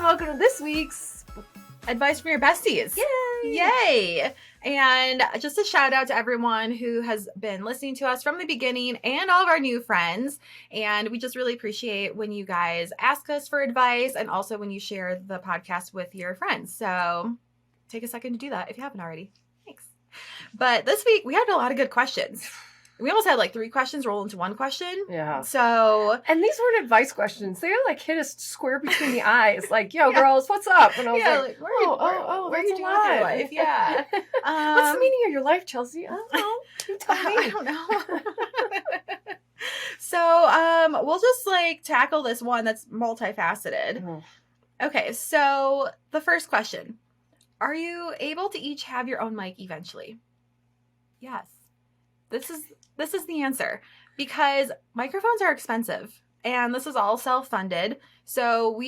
everyone. Welcome to this week's Advice from Your Besties. Yay! Yay! And just a shout out to everyone who has been listening to us from the beginning and all of our new friends. And we just really appreciate when you guys ask us for advice and also when you share the podcast with your friends. So take a second to do that if you haven't already. Thanks. But this week we had a lot of good questions. We almost had like 3 questions roll into 1 question. Yeah. So. And these weren't advice questions. They like hit us square between the eyes. Like, yo, girls, what's up? And I was like, where are you doing with your life? Yeah. What's the meaning of your life, Chelsea? I don't know. You tell me. I don't know. So, we'll just like tackle this one that's multifaceted. Mm. Okay, so the first question. Are you able to each have your own mic eventually? Yes. This is the answer, because microphones are expensive and this is all self-funded. So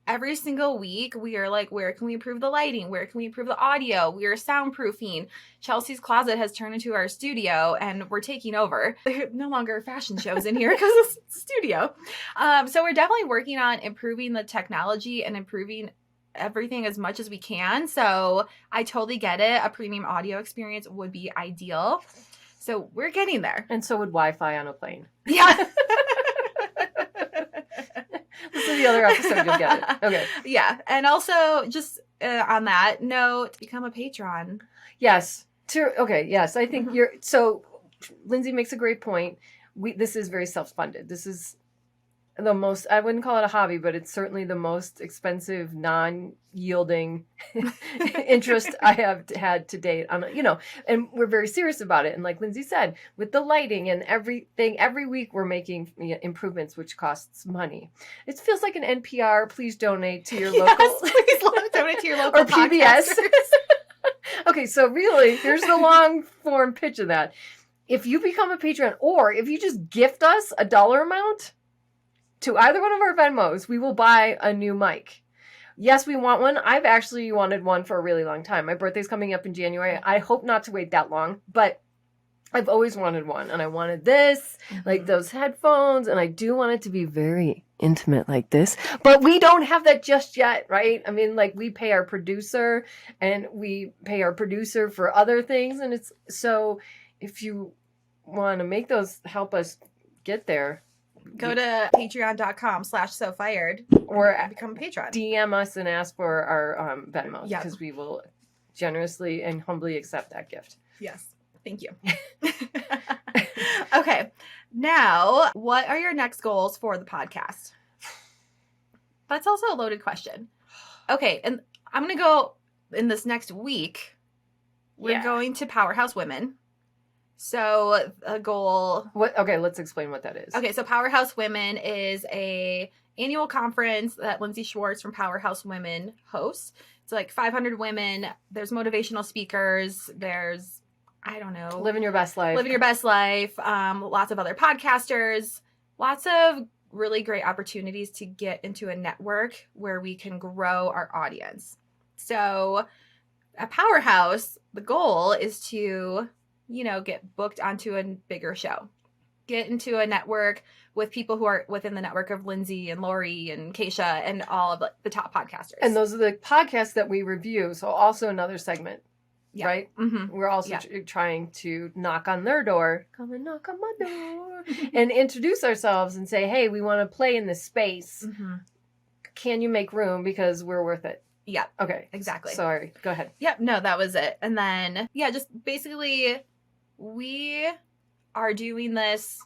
every single week we are like, where can we improve the lighting? Where can we improve the audio? We are soundproofing. Chelsea's closet has turned into our studio and we're taking over. There are no longer fashion shows in here because it's a studio. So we're definitely working on improving the technology and improving everything as much as we can. So I totally get it. A premium audio experience would be ideal. So we're getting there. And so would Wi-Fi on a plane. Yeah. This is the other episode, you'll get it. Okay. Yeah. And also, just on that note, become a patron. Yes. Yes. I think so Lindsay makes a great point. This is very self-funded. This is the most, I wouldn't call it a hobby, but it's certainly the most expensive, non-yielding interest I have had to date on, and we're very serious about it. And like Lindsay said, with the lighting and everything, every week we're making improvements, which costs money. It feels like an NPR, please donate to your local. Please donate to your local or PBS. Okay. So really, here's the long form pitch of that. If you become a patron, or if you just gift us a dollar amount to either one of our Venmos, we will buy a new mic. Yes, we want one. I've actually wanted one for a really long time. My birthday's coming up in January. I hope not to wait that long, but I've always wanted one. And I wanted this, like those headphones, and I do want it to be very intimate like this. But we don't have that just yet, right? I mean, like we pay our producer and we pay our producer for other things. And it's so if you want to make those help us get there, go to patreon.com/sofired or become a patron. DM us and ask for our Venmos, Yep. because we will generously and humbly accept that gift. Yes. Thank you. Okay. Now, what are your next goals for the podcast? That's also a loaded question. Okay. And I'm going to go in this next week. We're going to Powerhouse Women. So a goal. Okay, let's explain what that is. Okay, so Powerhouse Women is a annual conference that Lindsay Schwartz from Powerhouse Women hosts. It's like 500 women. There's motivational speakers. There's, I don't know. Living your best life. Lots of other podcasters. Lots of really great opportunities to get into a network where we can grow our audience. So at Powerhouse, the goal is to get booked onto a bigger show, get into a network with people who are within the network of Lindsay and Lori and Keisha and all of the top podcasters. And those are the podcasts that we review. So also another segment, right? Mm-hmm. We're also trying to knock on their door, come and knock on my door, and introduce ourselves and say, hey, we want to play in this space. Mm-hmm. Can you make room? Because we're worth it. Yeah. Okay. Exactly. Sorry. Go ahead. Yep. No, that was it. And then, just basically we are doing this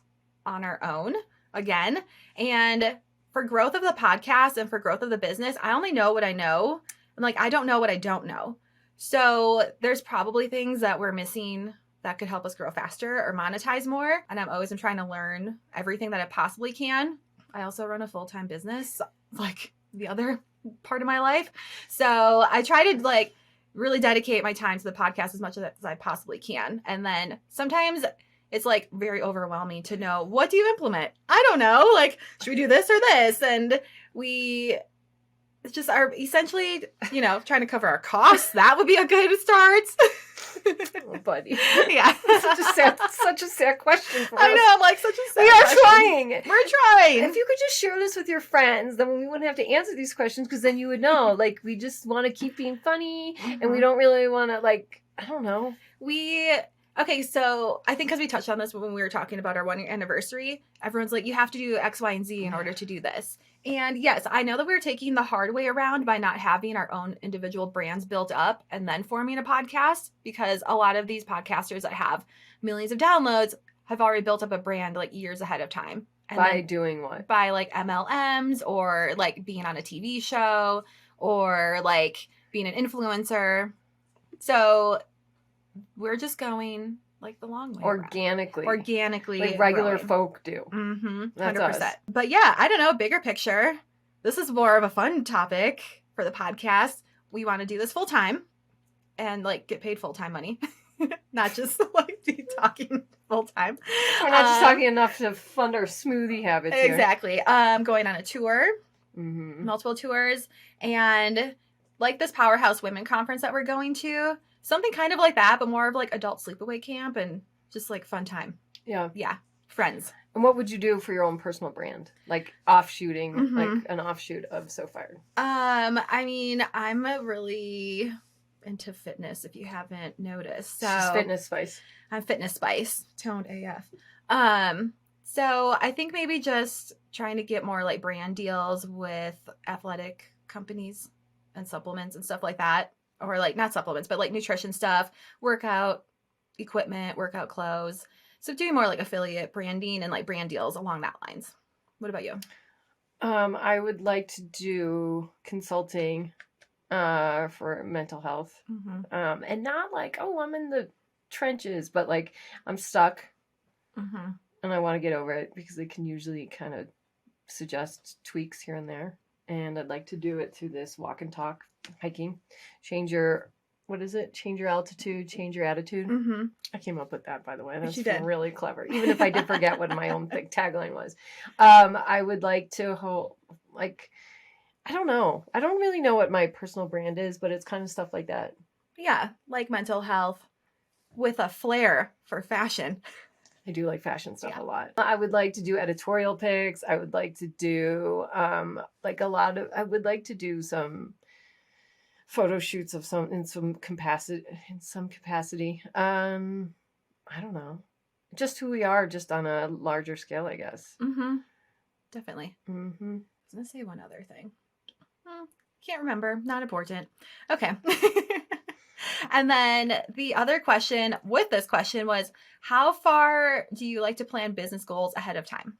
on our own again. And for growth of the podcast and for growth of the business, I only know what I know. And like, I don't know what I don't know. So there's probably things that we're missing that could help us grow faster or monetize more. And I'm always trying to learn everything that I possibly can. I also run a full-time business, like the other part of my life. So I try to really dedicate my time to the podcast as much as I possibly can. And then sometimes it's like very overwhelming to know, what do you implement? I don't know. Like, should we do this or this? And just our essentially, trying to cover our costs. That would be a good start. Oh, buddy. Yeah. Such a sad question for us. I know, I'm like such a sad We are question. trying. We're trying. If you could just share this with your friends, then we wouldn't have to answer these questions because then you would know. Like, we just want to keep being funny and we don't really want to, like, I don't know. Okay, so I think because we touched on this when we were talking about our 1 year anniversary, everyone's like, you have to do X, Y, and Z in order to do this. And yes, I know that we're taking the hard way around by not having our own individual brands built up and then forming a podcast, because a lot of these podcasters that have millions of downloads have already built up a brand like years ahead of time. And By doing what? By like MLMs or like being on a TV show or like being an influencer. So we're just going like the long way organically like regular growing. Folk do. 100%. Us. But yeah, I don't know, bigger picture, this is more of a fun topic for the podcast. We want to do this full time and like get paid full-time money. Not just like be talking full time. We're not just talking enough to fund our smoothie habits here. Exactly. Going on a tour, multiple tours, and like this Powerhouse Women Conference that we're going to. Something kind of like that, but more of like adult sleepaway camp and just like fun time. Yeah. Yeah. Friends. And what would you do for your own personal brand? Like offshooting, like an offshoot of So Fired? I mean, I'm really into fitness, if you haven't noticed. So She's Fitness Spice. I'm Fitness Spice. Toned AF. So I think maybe just trying to get more like brand deals with athletic companies and supplements and stuff like that. Or like not supplements, but like nutrition stuff, workout equipment, workout clothes. So doing more like affiliate branding and like brand deals along that lines. What about you? I would like to do consulting for mental health. And not like, oh, I'm in the trenches, but like I'm stuck and I want to get over it because they can usually kind of suggest tweaks here and there. And I'd like to do it through this walk and talk hiking. Change your altitude, change your attitude. I came up with that, by the way. That's really clever. Even if I did forget what my own tagline was. I would like to I don't know. I don't really know what my personal brand is, but it's kind of stuff like that. Yeah, like mental health with a flair for fashion. I do like fashion stuff a lot. I would like to do editorial pics. I would like to do I would like to do some photo shoots of in some capacity. I don't know. Just who we are, just on a larger scale, I guess. Definitely. I was going to say one other thing. Can't remember. Not important. Okay. And then the other question with this question was, how far do you like to plan business goals ahead of time?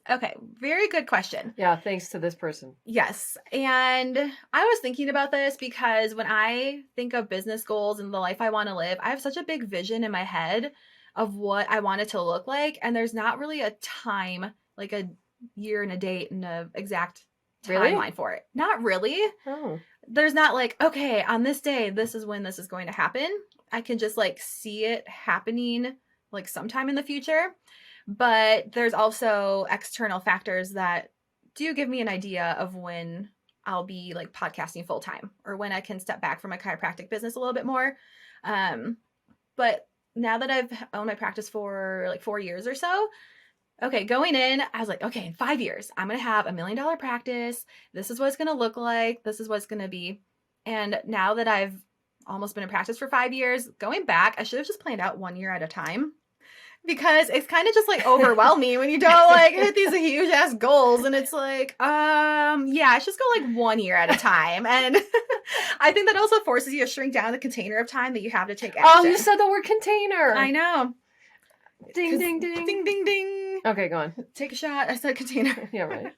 Okay, very good question. Yeah, thanks to this person. Yes. And I was thinking about this because when I think of business goals and the life I want to live, I have such a big vision in my head of what I want it to look like. And there's not really a time, like a year and a date and an exact timeline for it. Not really. Oh. There's not like, okay, on this day, this is when this is going to happen. I can just like see it happening like sometime in the future. But there's also external factors that do give me an idea of when I'll be like podcasting full time or when I can step back from my chiropractic business a little bit more. But now that I've owned my practice for like 4 years or so, okay, going in, I was like, okay, in 5 years, I'm going to have $1 million practice. This is what it's going to look like. This is what it's going to be. And now that I've almost been in practice for 5 years, going back, I should have just planned out 1 year at a time. Because it's kind of just like overwhelming when you don't like hit these huge ass goals. And it's like, I should just go like 1 year at a time. And I think that also forces you to shrink down the container of time that you have to take action. Oh, you said the word container. I know. Ding, ding, ding. Ding, ding, ding. Okay, go on. Take a shot. I said container. Yeah, right.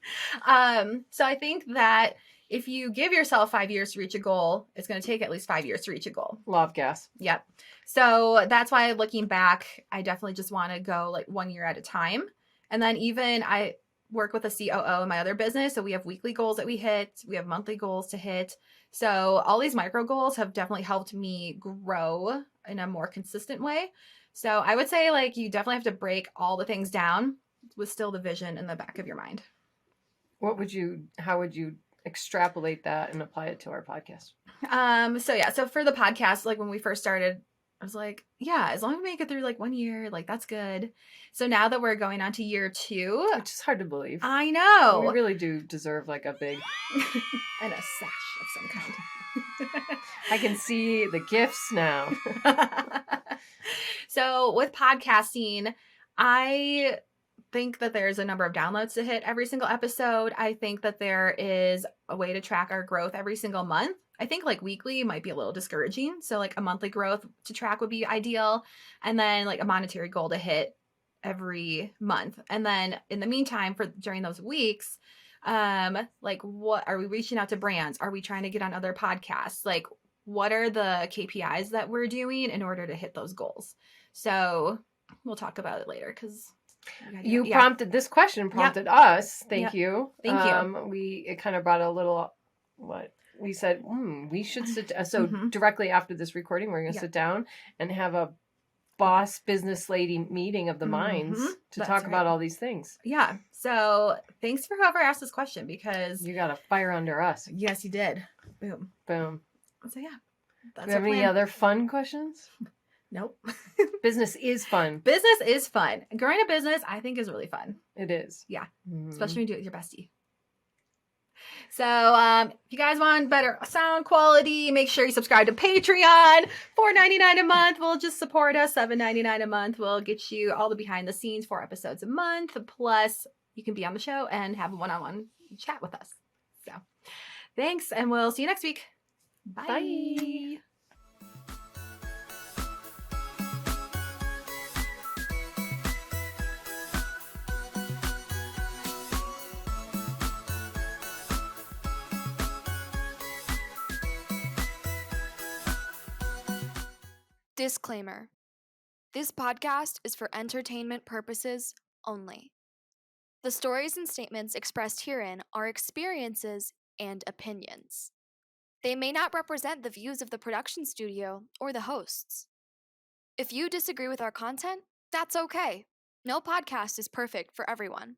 So I think that if you give yourself 5 years to reach a goal, it's going to take at least 5 years to reach a goal. Law of gas. Yep. So that's why looking back, I definitely just want to go like 1 year at a time. And then even I work with a COO in my other business. So we have weekly goals that we hit. We have monthly goals to hit. So all these micro goals have definitely helped me grow in a more consistent way. So I would say like you definitely have to break all the things down with still the vision in the back of your mind. How would you extrapolate that and apply it to our podcast. So for the podcast, like when we first started, I was like, yeah, as long as we make it through like 1 year, like that's good. So now that we're going on to year 2, which is hard to believe. I know. We really do deserve like a big and a sash of some kind. I can see the gifts now. So with podcasting, I think that there's a number of downloads to hit every single episode. I think that there is a way to track our growth every single month. I think like weekly might be a little discouraging. So like a monthly growth to track would be ideal. And then like a monetary goal to hit every month. And then in the meantime, during those weeks, like what are we reaching out to brands? Are we trying to get on other podcasts? Like what are the KPIs that we're doing in order to hit those goals? So we'll talk about it later because you prompted this question, prompted us. Thank you. Thank you. It kind of brought a little, we said, we should sit. So directly after this recording, we're going to sit down and have a boss business lady meeting of the minds to talk about all these things. Yeah. So thanks for whoever asked this question because you got a fire under us. Yes, you did. Boom. Boom. So yeah. Do you have any other fun questions? Nope. Business is fun. Business is fun. Growing a business, I think, is really fun. It is. Yeah. Especially when you do it with your bestie. So if you guys want better sound quality, make sure you subscribe to Patreon. $4.99 a month will just support us. $7.99 a month will get you all the behind the scenes, 4 episodes a month. Plus, you can be on the show and have a one-on-one chat with us. So thanks, and we'll see you next week. Bye. Bye. Disclaimer. This podcast is for entertainment purposes only. The stories and statements expressed herein are experiences and opinions. They may not represent the views of the production studio or the hosts. If you disagree with our content, that's okay. No podcast is perfect for everyone.